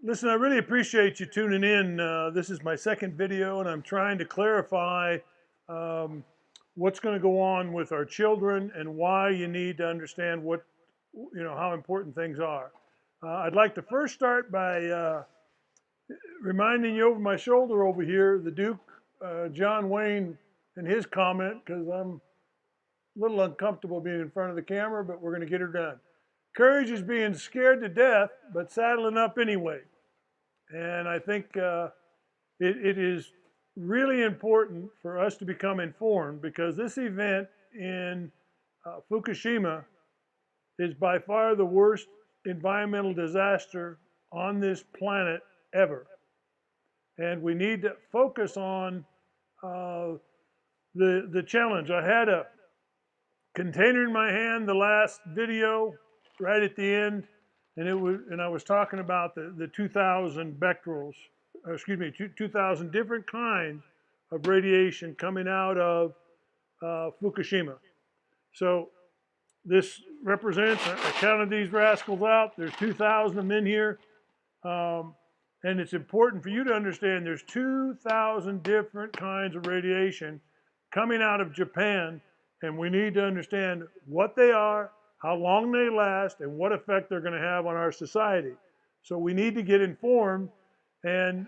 Listen, I really appreciate you tuning in. This is my second video, and I'm trying to clarify um, what's going to go on with our children and why you need to understand how important things are. I'd like to first start by reminding you over my shoulder over here, the Duke, John Wayne, and his comment, because I'm a little uncomfortable being in front of the camera, but we're going to get her done. Courage is being scared to death, but saddling up anyway. And I think it is really important for us to become informed because this event in Fukushima is by far the worst environmental disaster on this planet ever. And we need to focus on uh, the challenge. I had a container in my hand the last video right at the end, and I was talking about the 2,000 becquerels, 2,000 different kinds of radiation coming out of Fukushima. So this represents, I counted these rascals out, there's 2,000 of them in here. And it's important for you to understand there's 2,000 different kinds of radiation coming out of Japan, and we need to understand what they are, how long they last, and what effect they're going to have on our society. So we need to get informed. And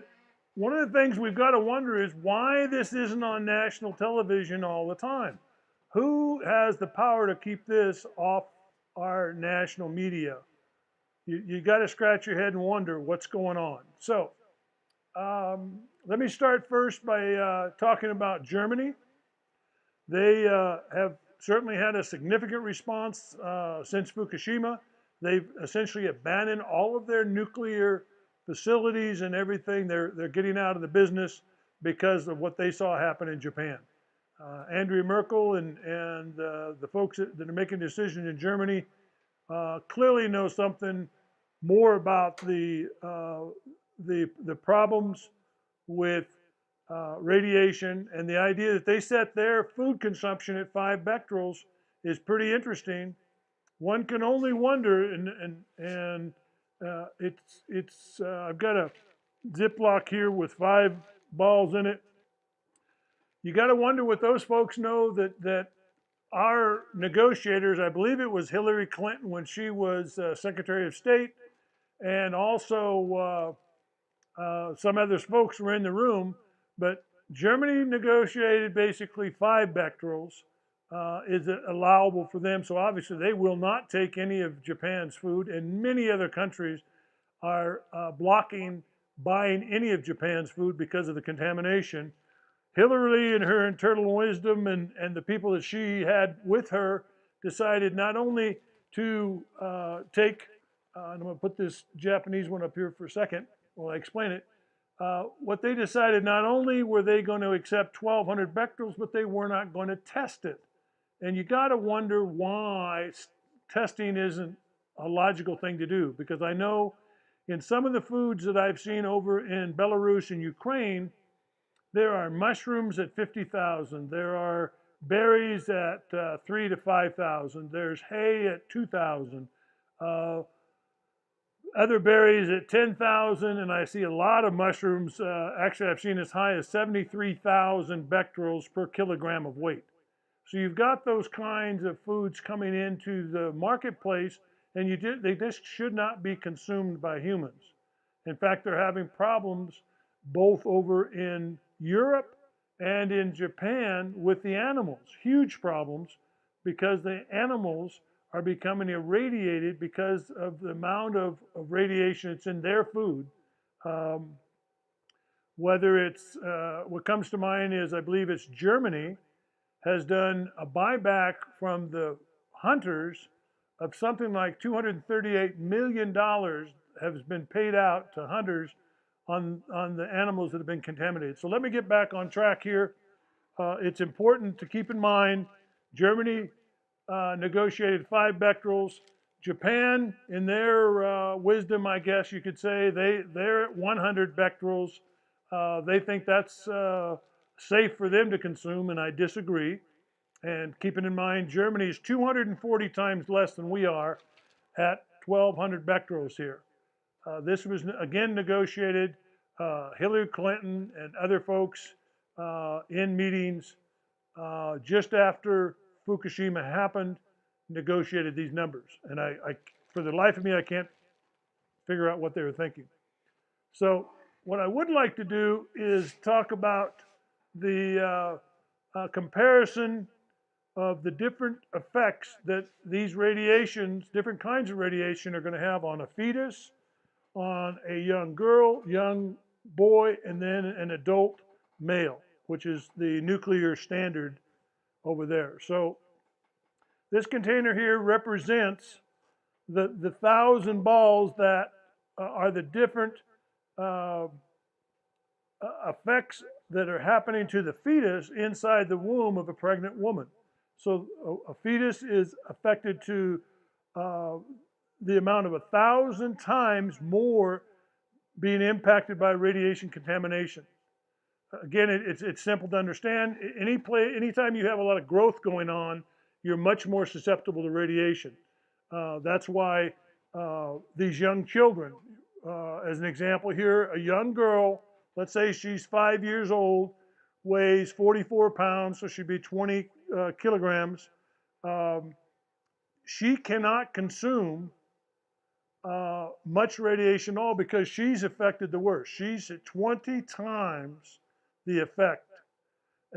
one of the things we've got to wonder is why this isn't on national television all the time. Who has the power to keep this off our national media? You got to scratch your head and wonder what's going on. So let me start first by talking about Germany. They have certainly had a significant response since Fukushima. They've essentially abandoned all of their nuclear facilities and everything. They're getting out of the business because of what they saw happen in Japan. Andrea Merkel and the folks that are making decisions in Germany clearly know something more about the problems with radiation, and the idea that they set their food consumption at 5 becquerels is pretty interesting. One can only wonder, and it's I've got a Ziploc here with 5 balls in it. You got to wonder what those folks know that our negotiators, I believe it was Hillary Clinton when she was Secretary of State, and also some other folks were in the room, but Germany negotiated basically 5 becquerels is allowable for them. So obviously they will not take any of Japan's food, and many other countries are blocking buying any of Japan's food because of the contamination. Hillary, in her internal wisdom, and the people that she had with her, decided not only to take, and I'm going to put this Japanese one up here for a second while I explain it. What they decided, not only were they going to accept 1,200 becquerels, but they were not going to test it. And you got to wonder why testing isn't a logical thing to do, because I know in some of the foods that I've seen over in Belarus and Ukraine, there are mushrooms at 50,000. There are berries at 3 to 5,000. There's hay at 2,000. Other berries at 10,000, and I see a lot of mushrooms. Actually, I've seen as high as 73,000 becquerels per kilogram of weight. So you've got those kinds of foods coming into the marketplace, and they just should not be consumed by humans. In fact, they're having problems both over in Europe and in Japan with the animals, huge problems, because the animals are becoming irradiated because of the amount of radiation that's in their food. Um, whether it's, what comes to mind is I believe it's Germany has done a buyback from the hunters of something like $238 million has been paid out to hunters on the animals that have been contaminated. So let me get back on track here. It's important to keep in mind Germany negotiated 5 becquerels. Japan, in their wisdom, I guess you could say, they're at 100 becquerels. They think that's safe for them to consume, and I disagree. And keeping in mind, Germany is 240 times less than we are at 1,200 becquerels here. This was again negotiated. Hillary Clinton and other folks in meetings just after Fukushima happened negotiated these numbers. And for the life of me, I can't figure out what they were thinking. So what I would like to do is talk about the comparison of the different effects that these radiations, different kinds of radiation, are going to have on a fetus, on a young girl, young boy, and then an adult male, which is the nuclear standard over there. So this container here represents the 1,000 balls that are the different uh, effects that are happening to the fetus inside the womb of a pregnant woman. So a fetus is affected to uh, the amount of 1,000 times more being impacted by radiation contamination. Again, it's simple to understand. Anytime you have a lot of growth going on, you're much more susceptible to radiation. That's why these young children, as an example here, a young girl, let's say she's 5 years old, weighs 44 pounds, so she'd be 20 kilograms. She cannot consume much radiation at all because she's affected the worst. She's at 20 times the effect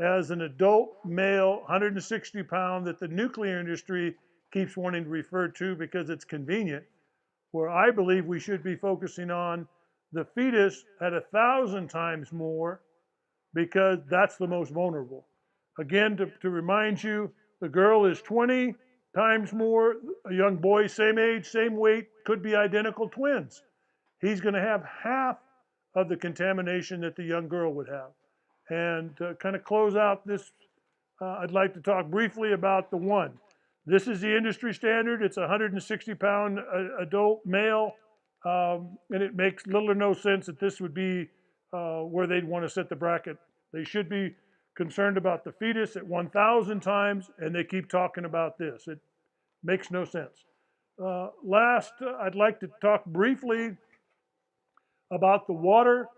as an adult male, 160 pound, that the nuclear industry keeps wanting to refer to because it's convenient, where I believe we should be focusing on the fetus at 1,000 times more because that's the most vulnerable. Again, to remind you, the girl is 20 times more, a young boy, same age, same weight, could be identical twins. He's going to have half of the contamination that the young girl would have. And to kind of close out this, I'd like to talk briefly about the one. This is the industry standard. It's a 160-pound adult male, and it makes little or no sense that this would be where they'd want to set the bracket. They should be concerned about the fetus at 1,000 times, and they keep talking about this. It makes no sense. Last, I'd like to talk briefly about the water.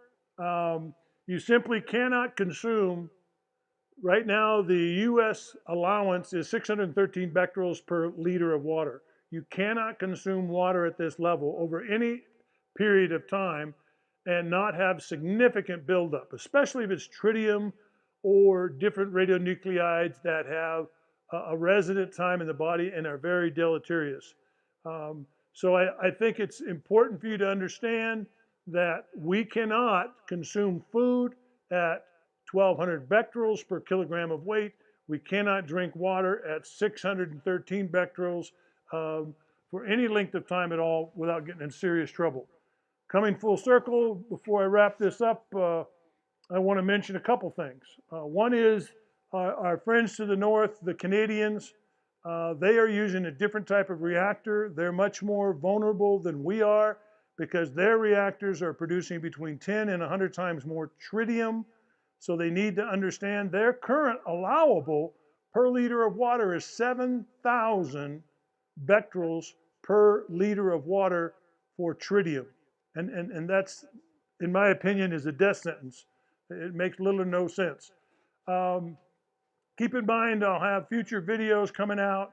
You simply cannot consume, right now the US allowance is 613 becquerels per liter of water. You cannot consume water at this level over any period of time and not have significant buildup, especially if it's tritium or different radionuclides that have a resident time in the body and are very deleterious. So I think it's important for you to understand that we cannot consume food at 1,200 becquerels per kilogram of weight. We cannot drink water at 613 becquerels for any length of time at all without getting in serious trouble. Coming full circle, before I wrap this up, I want to mention a couple things. One is our friends to the north, the Canadians, they are using a different type of reactor. They're much more vulnerable than we are because their reactors are producing between 10 and 100 times more tritium. So they need to understand their current allowable per liter of water is 7,000 becquerels per liter of water for tritium. And that's, in my opinion, is a death sentence. It makes little or no sense. Keep in mind, I'll have future videos coming out.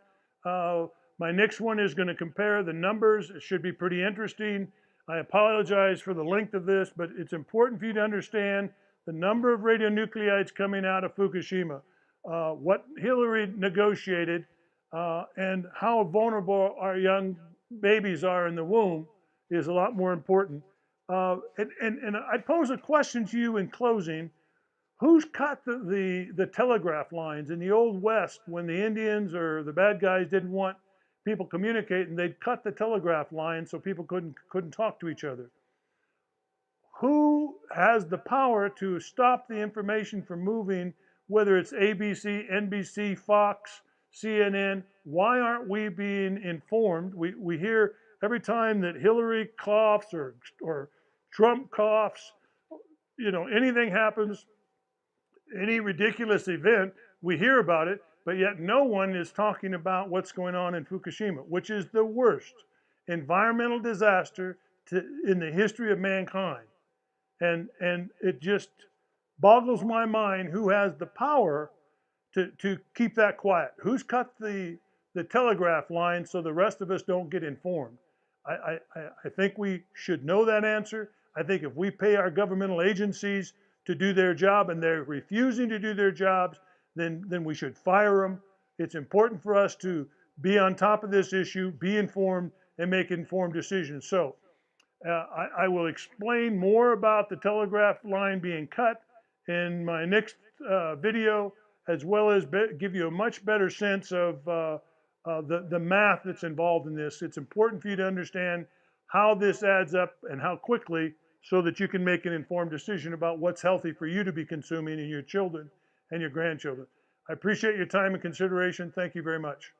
My next one is going to compare the numbers. It should be pretty interesting. I apologize for the length of this, but it's important for you to understand the number of radionuclides coming out of Fukushima, what Hillary negotiated, and how vulnerable our young babies are in the womb is a lot more important. And I'd pose a question to you in closing. Who's cut the telegraph lines in the Old West when the Indians or the bad guys didn't want people communicating? They'd cut the telegraph lines so people couldn't talk to each other. Who has the power to stop the information from moving, whether it's ABC, NBC, Fox, CNN? Why aren't we being informed? We hear every time that Hillary coughs or Trump coughs, you know, anything happens, any ridiculous event, we hear about it, but yet no one is talking about what's going on in Fukushima, which is the worst environmental disaster in the history of mankind. And it just boggles my mind who has the power to keep that quiet. Who's cut the telegraph line so the rest of us don't get informed? I think we should know that answer. I think if we pay our governmental agencies to do their job and they're refusing to do their jobs, then we should fire them. It's important for us to be on top of this issue, be informed, and make informed decisions. So I will explain more about the telegraph line being cut in my next video, as well as give you a much better sense of the math that's involved in this. It's important for you to understand how this adds up and how quickly, so that you can make an informed decision about what's healthy for you to be consuming and your children and your grandchildren. I appreciate your time and consideration. Thank you very much.